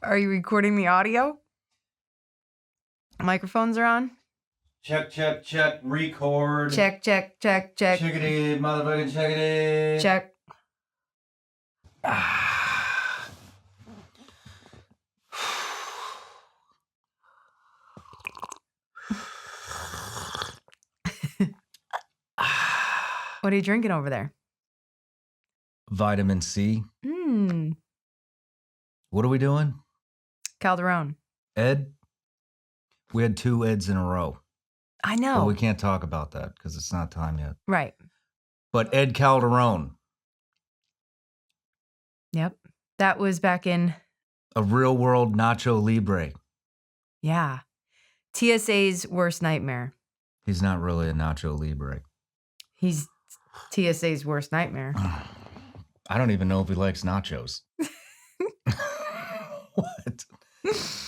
Are you recording the audio? Microphones are on? Check, record. Check. Chickadee, motherfucking chickadee. Check. What are you drinking over there? Vitamin C. What are we doing? Calderon. Ed? We had 2 Eds in a row. I know. But we can't talk about that because it's not time yet. Right. But Ed Calderon. Yep. That was back in... A real world Nacho Libre. Yeah. TSA's worst nightmare. He's not really a Nacho Libre. He's TSA's worst nightmare. I don't even know if he likes nachos. What?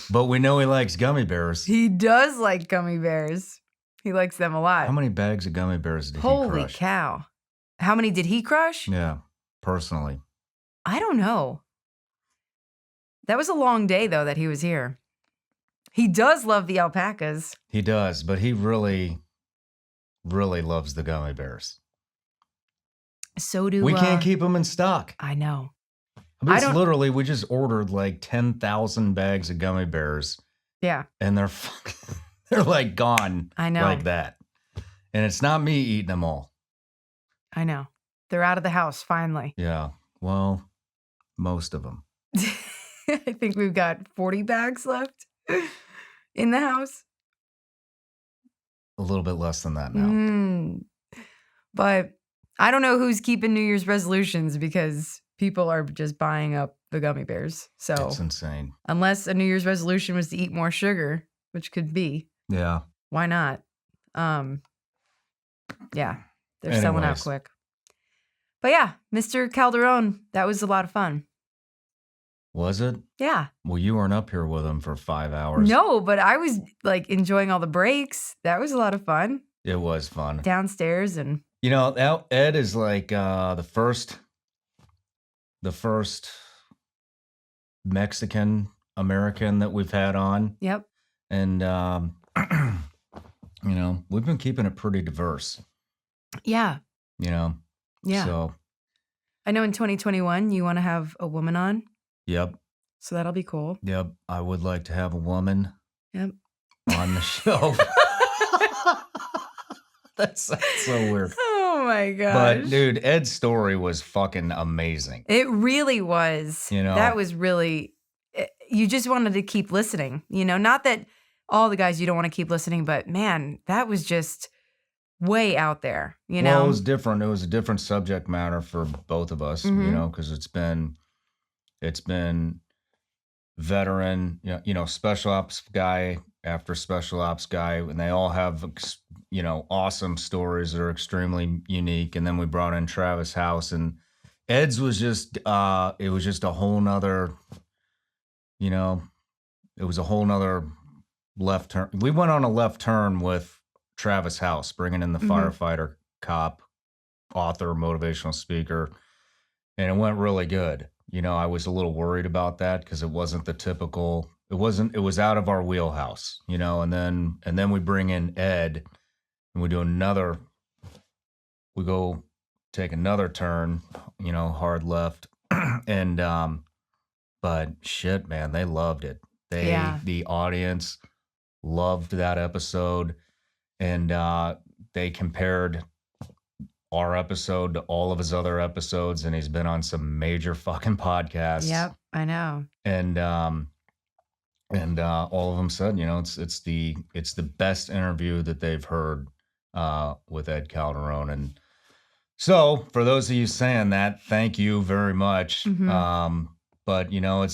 But we know he likes gummy bears. He does like gummy bears. He likes them a lot. How many bags of gummy bears did he crush? Holy cow. How many did he crush? Yeah, personally. I don't know. That was a long day, though, that he was here. He does love the alpacas. He does, but he really, really loves the gummy bears. So do we can't keep them in stock. I know. I mean, it's literally, we just ordered like 10,000 bags of gummy bears. Yeah. And they're like gone. I know. Like that. And it's not me eating them all. I know. They're out of the house, finally. Yeah. Well, most of them. I think we've got 40 bags left in the house. A little bit less than that now. But I don't know who's keeping New Year's resolutions because people are just buying up the gummy bears. So it's insane. Unless a New Year's resolution was to eat more sugar, which could be. Yeah. Why not? Yeah. They're selling out quick. But yeah, Mr. Calderon, that was a lot of fun. Was it? Yeah. Well, you weren't up here with him for 5 hours. No, but I was like enjoying all the breaks. That was a lot of fun. It was fun. Downstairs and... You know, Ed is like the first Mexican American that we've had on. Yep. And, you know, we've been keeping it pretty diverse. Yeah. You know? Yeah. So. I know in 2021, you want to have a woman on. Yep. So that'll be cool. Yep. I would like to have a woman. Yep. On the show. That's so weird. Oh my gosh. But dude, Ed's story was fucking amazing. It really was. You know, that was really, you just wanted to keep listening. You know, not that all the guys you don't want to keep listening, but man, that was just way out there. You know, well, it was different. It was a different subject matter for both of us. You know, because it's been veteran, you know, special ops guy after special ops guy, and they all have, you know, awesome stories that are extremely unique. And then we brought in Travis House, and Ed's was just, it was just a whole nother, you know, it was a whole nother left turn. We went on a left turn with Travis House, bringing in the firefighter, cop, author, motivational speaker, and it went really good. You know, I was a little worried about that because it wasn't the typical, it was out of our wheelhouse, you know, and then we bring in Ed and we go take another turn, you know, hard left. And, but shit, man, they loved it. The audience loved that episode, and they compared our episode to all of his other episodes, and he's been on some major fucking podcasts. Yep, I know. And all of them said, you know, it's the best interview that they've heard with Ed Calderon. And so for those of you saying that, thank you very much. But you know,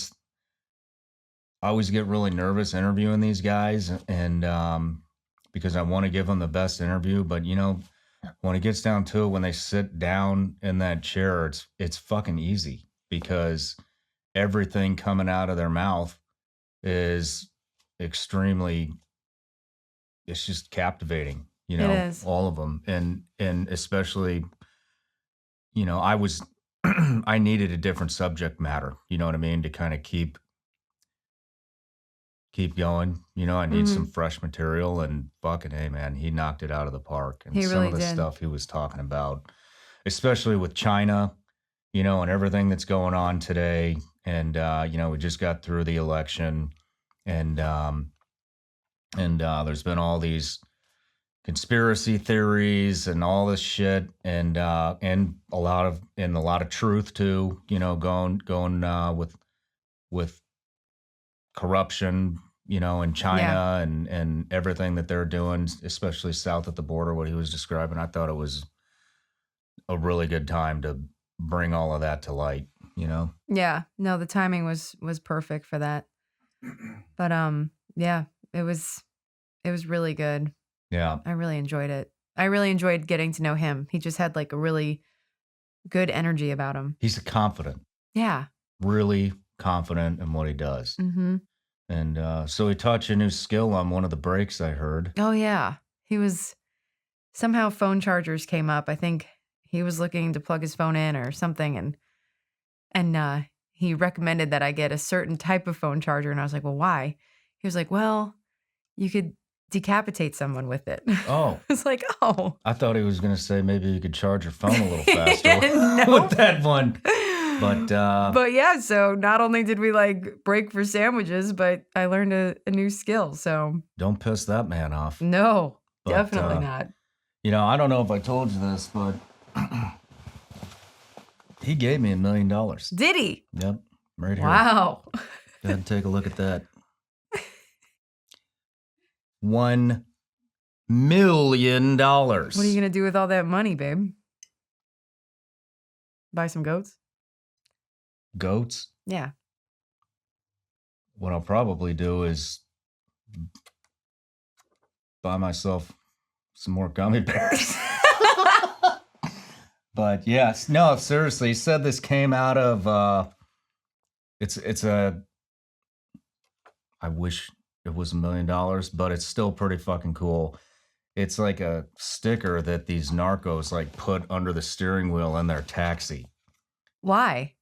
I always get really nervous interviewing these guys, and because I want to give them the best interview, but you know, when it gets down to it, when they sit down in that chair, it's fucking easy because everything coming out of their mouth is extremely, it's just captivating, you know, all of them. And especially, you know, I needed a different subject matter, you know what I mean? To kind of keep keep going. You know, I need some fresh material, and fucking, hey, man, he knocked it out of the park. And He some really of the did. stuff he was talking about, especially with China, you know, and everything that's going on today. And, you know, we just got through the election, and there's been all these conspiracy theories and all this shit, and a lot of truth too, you know, going with corruption, you know, in China and everything that they're doing, especially south at the border, what he was describing. I thought it was a really good time to bring all of that to light, you know? Yeah. No, the timing was perfect for that. But yeah, it was really good. Yeah. I really enjoyed it. I really enjoyed getting to know him. He just had like a really good energy about him. He's confident, Yeah. really confident in what he does. Mm-hmm. And so he taught you a new skill on one of the breaks, I heard. Oh yeah. He was somehow phone chargers came up. I think he was looking to plug his phone in or something, and he recommended that I get a certain type of phone charger, and I was like, "Well, why?" He was like, "Well, you could decapitate someone with it." Oh. I was like, "Oh." I thought he was going to say maybe you could charge your phone a little faster No. with that one. But yeah, so not only did we like break for sandwiches, but I learned a new skill. So don't piss that man off. no, But, definitely not. You know, I don't know if I told you this, but he gave me $1 million. Did he? Yep, right here. Wow. Go ahead and take a look at that. $1 million. What are you gonna do with all that money, babe? Buy some goats? Goats? Yeah. What I'll probably do is buy myself some more gummy bears. But yes, no, seriously, he said this came out of I wish it was $1 million, but it's still pretty fucking cool. It's like a sticker that these narcos like put under the steering wheel in their taxi. Why?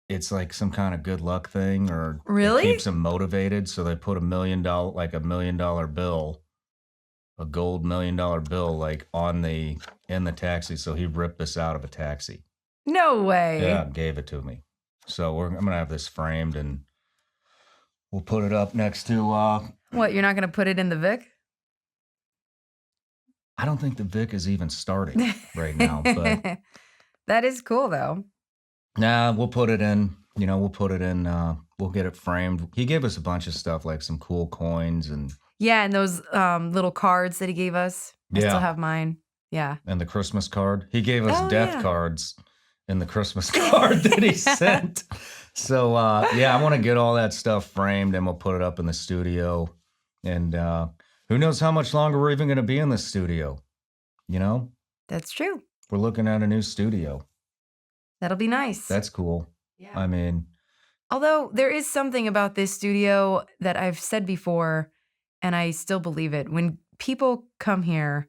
It's like some kind of good luck thing, or Really? it keeps them motivated. So they put $1 million, like $1 million bill, a gold $1 million bill, like in the taxi. So he ripped this out of a taxi. No way. Yeah, gave it to me. So I'm gonna have this framed, and we'll put it up next to. What? You're not gonna put it in the Vic? I don't think the Vic is even starting right now, but that is cool though. nah, we'll put it in. You know, we'll put it in. We'll get it framed. He gave us a bunch of stuff, like some cool coins and. Yeah, and those little cards that he gave us. I still Yeah. have mine. Yeah. And the Christmas card. He gave us Oh, death yeah. cards in the Christmas card that he sent. So yeah, I want to get all that stuff framed, and we'll put it up in the studio. And who knows how much longer we're even going to be in the studio? You know, That's true. we're looking at a new studio. That'll be nice. That's cool. yeah. I mean, Although there is something about this studio that I've said before, and I still believe it. When people come here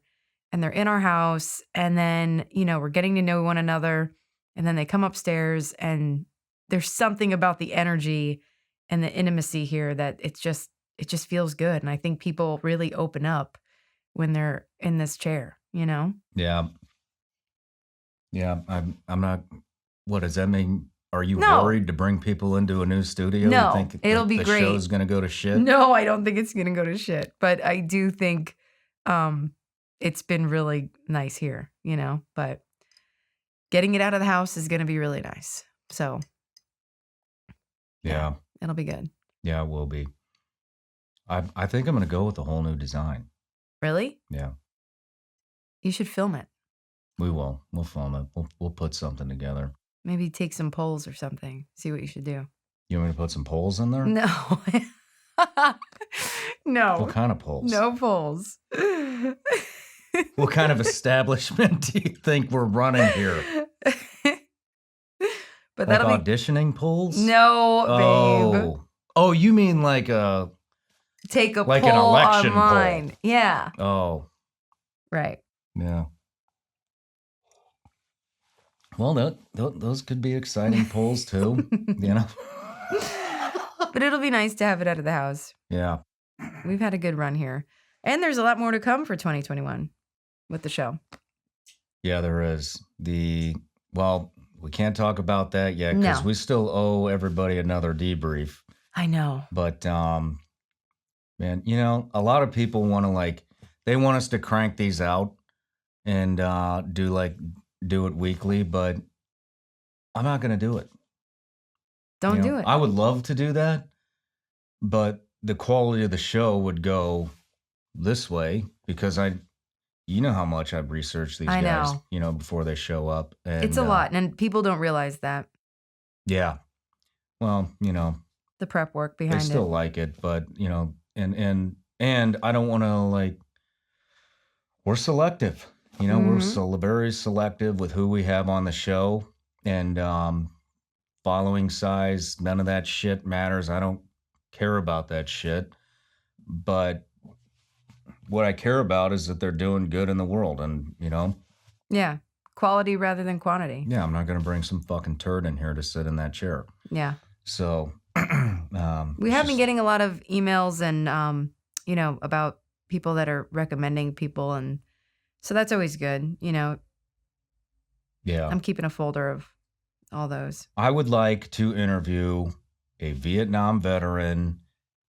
and they're in our house, and then, you know, we're getting to know one another, and then they come upstairs, and there's something about the energy and the intimacy here that it just feels good. And I think people really open up when they're in this chair, you know? yeah. Yeah, I'm not. What does that mean? Are you No. worried to bring people into a new studio? No, You think it'll be the great. show's going to go to shit? No, I don't think it's going to go to shit, but I do think it's been really nice here, you know, but getting it out of the house is going to be really nice. So Yeah. it'll be good. Yeah, it will be. I think I'm going to go with a whole new design. Really? Yeah, You should film it. we will. We'll film it. We'll put something together. Maybe take some polls or something. See what you should do. You want me to put some polls in there? No. No. What kind of polls? No polls. What kind of establishment do you think we're running here? But Like that'll be auditioning polls? no, babe. Oh. Oh, you mean like a Take a like an poll election poll. online. Yeah. oh, Right. yeah. Well, those could be exciting polls too, you know. But it'll be nice to have it out of the house. Yeah. We've had a good run here. And there's a lot more to come for 2021 with the show. Yeah, there is. Well, we can't talk about that yet because we still owe everybody another debrief. I know. But, man, you know, a lot of people want to they want us to crank these out and do it weekly, but I'm not going to do it. Don't do it. I would love to do that, but the quality of the show would go this way because you know how much I've researched these guys, before they show up. And, it's a lot, and people don't realize that. Yeah. Well, the prep work behind it. They still like it, but, and I don't want to we're selective. We're very selective with who we have on the show, and following size, none of that shit matters. I don't care about that shit. But what I care about is that they're doing good in the world, and, Yeah. Quality rather than quantity. Yeah, I'm not going to bring some fucking turd in here to sit in that chair. Yeah. So, we have been getting a lot of emails and, about people that are recommending people, and so that's always good, Yeah. I'm keeping a folder of all those. I would like to interview a Vietnam veteran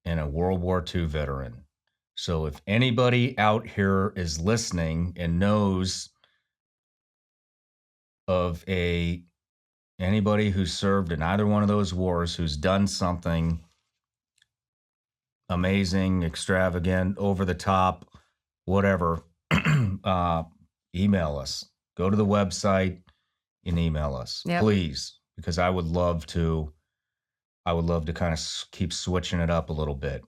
and a World War II veteran. So if anybody out here is listening and knows of anybody who's served in either one of those wars, who's done something amazing, extravagant, over the top, whatever, email us. Go to the website and email us, please, because I would love to kind of keep switching it up a little bit,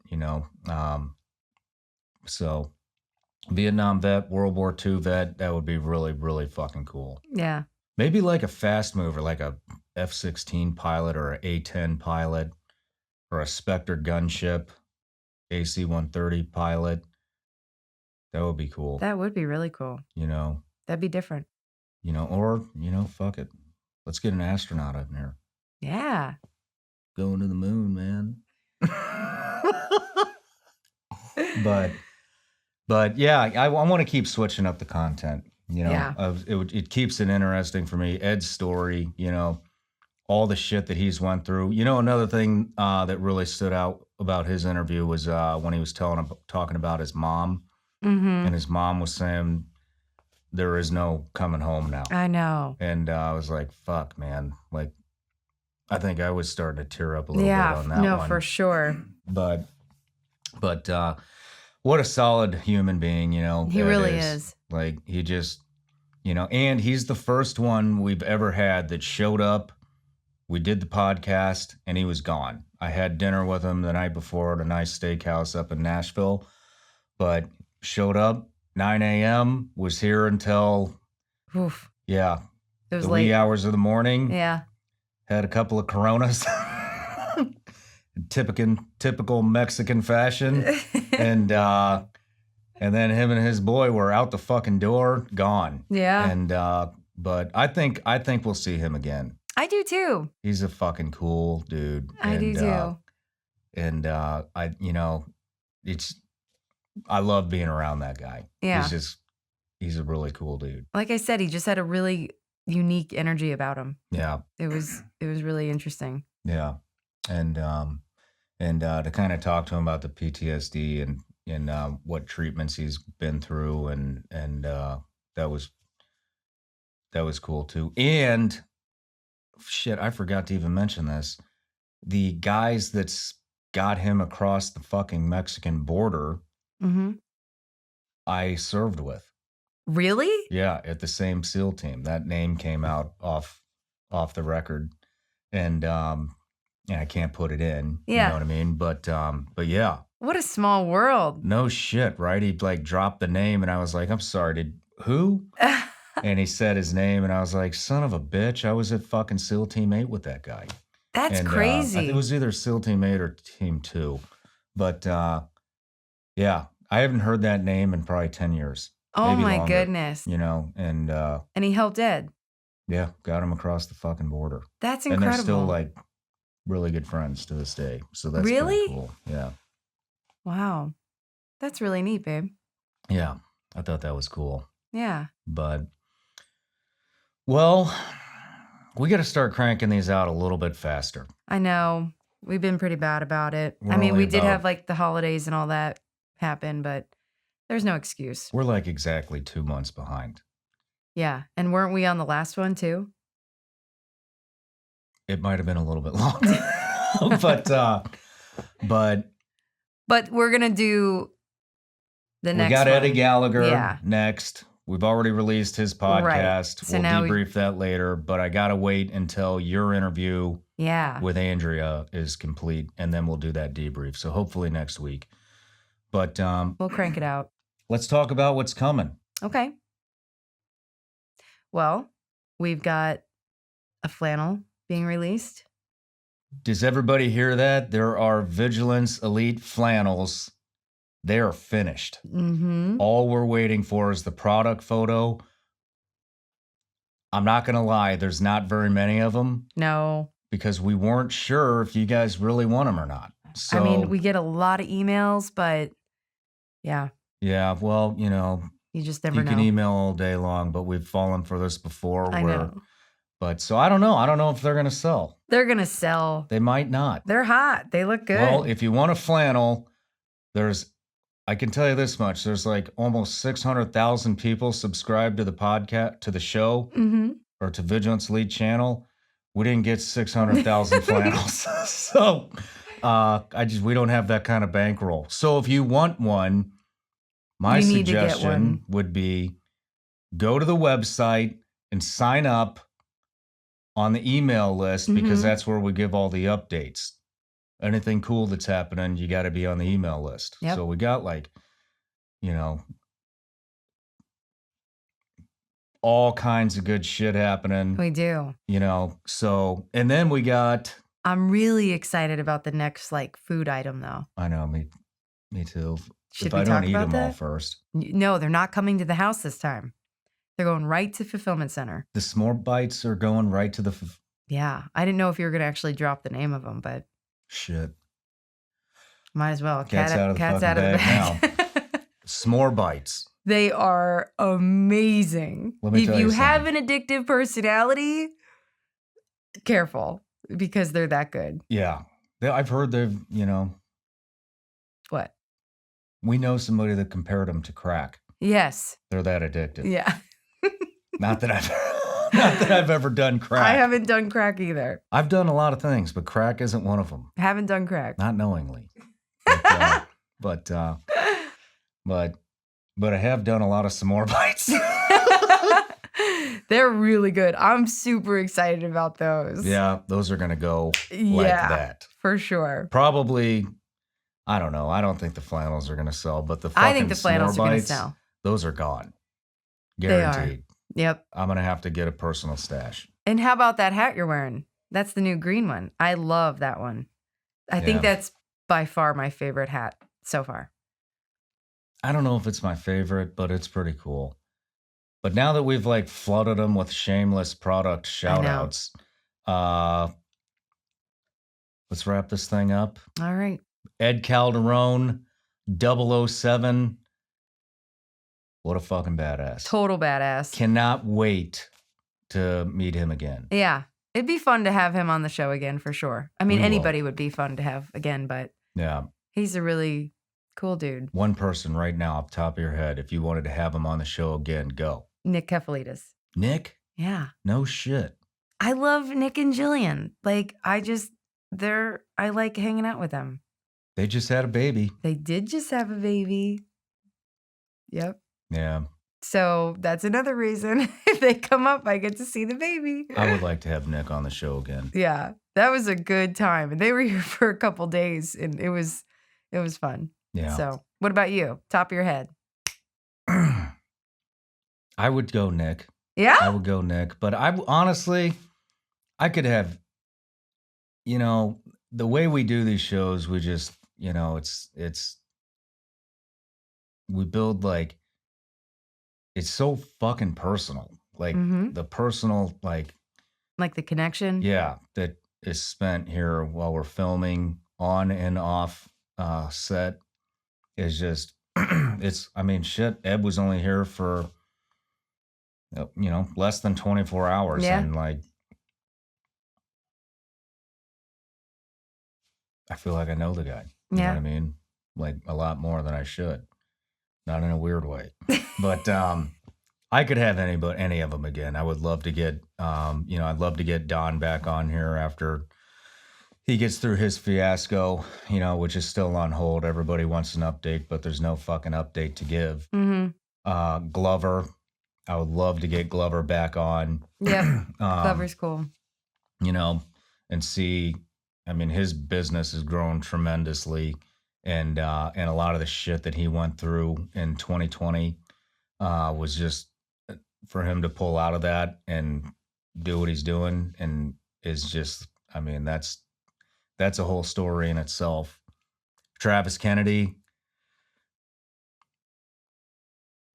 So Vietnam vet, World War II vet, that would be really, really fucking cool. Yeah. Maybe like a fast mover, like a F-16 pilot or an A-10 pilot or a Spectre gunship, AC-130 pilot. That would be cool. That would be really cool. That'd be different. Or, fuck it. Let's get an astronaut up in here. Yeah. Going to the moon, man. But yeah, I want to keep switching up the content. It keeps it interesting for me. Ed's story, all the shit that he's went through. Another thing that really stood out about his interview was when he was talking about his mom, and his mom was saying there is no coming home now. I know. And I was like, fuck, man. I think I was starting to tear up a little bit on that one. No, for sure. But what a solid human being, He Ed really is. He just, and he's the first one we've ever had that showed up. We did the podcast and he was gone. I had dinner with him the night before at a nice steakhouse up in Nashville, but showed up 9 a.m., was here until, Oof. Yeah, it was the late. wee hours of the morning. Yeah. Had a couple of Coronas. Typical Mexican fashion. And then him and his boy were out the fucking door, gone. Yeah. And but I think we'll see him again. I do too. He's a fucking cool dude. I do too. And I love being around that guy. Yeah. He's a really cool dude. Like I said, he just had a really unique energy about him. Yeah. It was really interesting. Yeah. And to kind of talk to him about the PTSD and what treatments he's been through, and that was cool too. And shit, I forgot to even mention this. The guys that's got him across the fucking Mexican border, I served with. Really? Yeah, at the same SEAL team. That name came out off the record, and I can't put it in. Yeah. You know what I mean? But yeah. What a small world. No shit, right? He dropped the name, and I was like, I'm sorry, who? And he said his name, and I was like, son of a bitch, I was at fucking SEAL Team 8 with that guy. That's crazy. It was either SEAL Team 8 or Team 2. But yeah, I haven't heard that name in probably 10 years. Oh maybe my longer, goodness. And he helped Ed. Yeah, got him across the fucking border. That's incredible. And they're still really good friends to this day. So that's Really? pretty cool. Yeah. Wow. That's really neat, babe. Yeah. I thought that was cool. Yeah. But, well, we got to start cranking these out a little bit faster. I know. We've been pretty bad about it. We're I mean, only we did about- have like the holidays and all that happen, but there's no excuse. We're like exactly 2 months behind. Yeah. And weren't we on the last one too? It might have been a little bit longer. but we're going to do the next we got one. Eddie Gallagher next. We've already released his podcast. Right. So we'll now debrief that later, but I got to wait until your interview with Andrea is complete, and then we'll do that debrief. So hopefully next week. But we'll crank it out. Let's talk about what's coming. Okay. Well, we've got a flannel being released. Does everybody hear that? There are Vigilance Elite flannels. They are finished. Mm-hmm. All we're waiting for is the product photo. I'm not going to lie, there's not very many of them. No. Because we weren't sure if you guys really want them or not. So, I mean, we get a lot of emails, but yeah. Yeah, well, you know. You just never know. You can email all day long, but we've fallen for this before. I know. But so I don't know. I don't know if they're going to sell. They're going to sell. They might not. They're hot. They look good. Well, if you want a flannel, I can tell you this much. There's like almost 600,000 people subscribed to the podcast, to the show, or to Vigilance Elite channel. We didn't get 600,000 flannels. So we don't have that kind of bankroll. So if you want one, my suggestion would be go to the website and sign up on the email list because that's where we give all the updates. Anything cool that's happening, you got to be on the email list. Yep. So we got like, you know, all kinds of good shit happening. We do. You know, so, and then we got. I'm really excited about the next like food item though. I know, me too. Should if we I talk don't eat about them all that? first. No, they're not coming to the house this time. They're going right to fulfillment center. The s'more bites are going right to the. Yeah. I didn't know if you were going to actually drop the name of them, but. Shit. Might as well. Cat's out of the bag now. S'more bites. They are amazing. If you have an addictive personality, careful because they're that good. Yeah. I've heard they've, you know. What? We know somebody that compared them to crack. Yes. They're that addicted. Yeah. Not that I've ever done crack. I haven't done crack either. I've done a lot of things, but crack isn't one of them. I haven't done crack. Not knowingly. But I have done a lot of s'more bites. They're really good. I'm super excited about those. Yeah, those are going to go like that. For sure. Probably, I don't know. I don't think the flannels are going to sell, but the fucking I think the flannels are going to sell. Those are gone. Guaranteed. They are. Yep. I'm going to have to get a personal stash. And how about that hat you're wearing? That's the new green one. I love that one. I think that's by far my favorite hat so far. I don't know if it's my favorite, but it's pretty cool. But now that we've like flooded them with shameless product shout outs, let's wrap this thing up. All right. Ed Calderon, 007. What a fucking badass. Total badass. Cannot wait to meet him again. Yeah. It'd be fun to have him on the show again for sure. I mean, anybody would be fun to have again, but yeah, he's a really cool dude. One person right now off the top of your head, if you wanted to have him on the show again, go. Nick Kefalides. Nick? Yeah. No shit. I love Nick and Jillian. Like, I like hanging out with them. They just had a baby. They did just have a baby. Yep. Yeah. So that's another reason. If they come up, I get to see the baby. I would like to have Nick on the show again. Yeah. That was a good time. And they were here for a couple days and it was fun. Yeah. So what about you? Top of your head. I would go Nick. Yeah? I would go Nick. But honestly, I could have, you know, the way we do these shows, we just, you know, we build like, it's so fucking personal. Like the personal, like the connection. Yeah. That is spent here while we're filming on and off set is just I mean, shit, Ed was only here for less than 24 hours, Yeah. and like I feel like I know the guy. You know what I mean? Like a lot more than I should. Not in a weird way. But I could have any of them again. I would love to get I'd love to get Don back on here after he gets through his fiasco, which is still on hold. Everybody wants an update, but there's no fucking update to give. Glover, I would love to get Glover back on. Yep. Glover's cool. And see, I mean, his business has grown tremendously, and a lot of the shit that he went through in 2020 was just for him to pull out of that and do what he's doing, and is just, I mean, that's a whole story in itself. Travis Kennedy,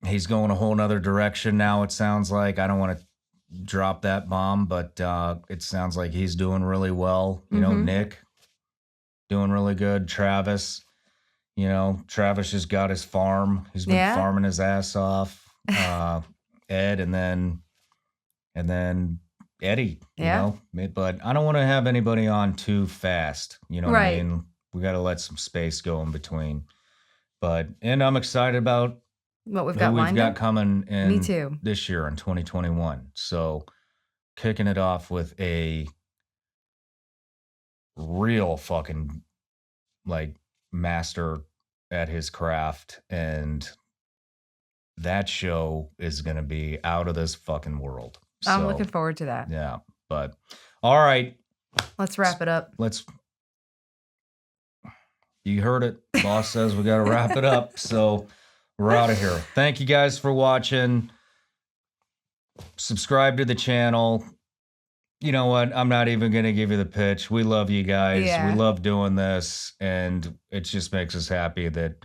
he's going a whole nother direction now, it sounds like. I don't want to drop that bomb, but it sounds like he's doing really well. Nick doing really good. Travis, Travis just got his farm. He's been farming his ass off. Ed, and then Eddie, but I don't want to have anybody on too fast. You know what I mean? We got to let some space go in between. And I'm excited about what we've got coming in Me too. This year in 2021. So kicking it off with a real fucking like master at his craft, and that show is going to be out of this fucking world. I'm looking forward to that. Yeah. But all right. Let's wrap it up. You heard it. Boss says we got to wrap it up. So we're out of here. Thank you guys for watching. Subscribe to the channel. You know what? I'm not even going to give you the pitch. We love you guys. Yeah. We love doing this. And it just makes us happy that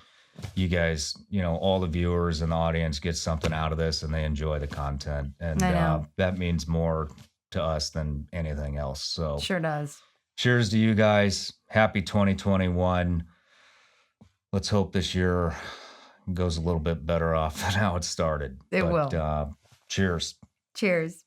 you guys, all the viewers and the audience get something out of this and they enjoy the content. And that means more to us than anything else. So sure does. Cheers to you guys. Happy 2021. Let's hope this year goes a little bit better off than how it started. It will. Cheers. Cheers.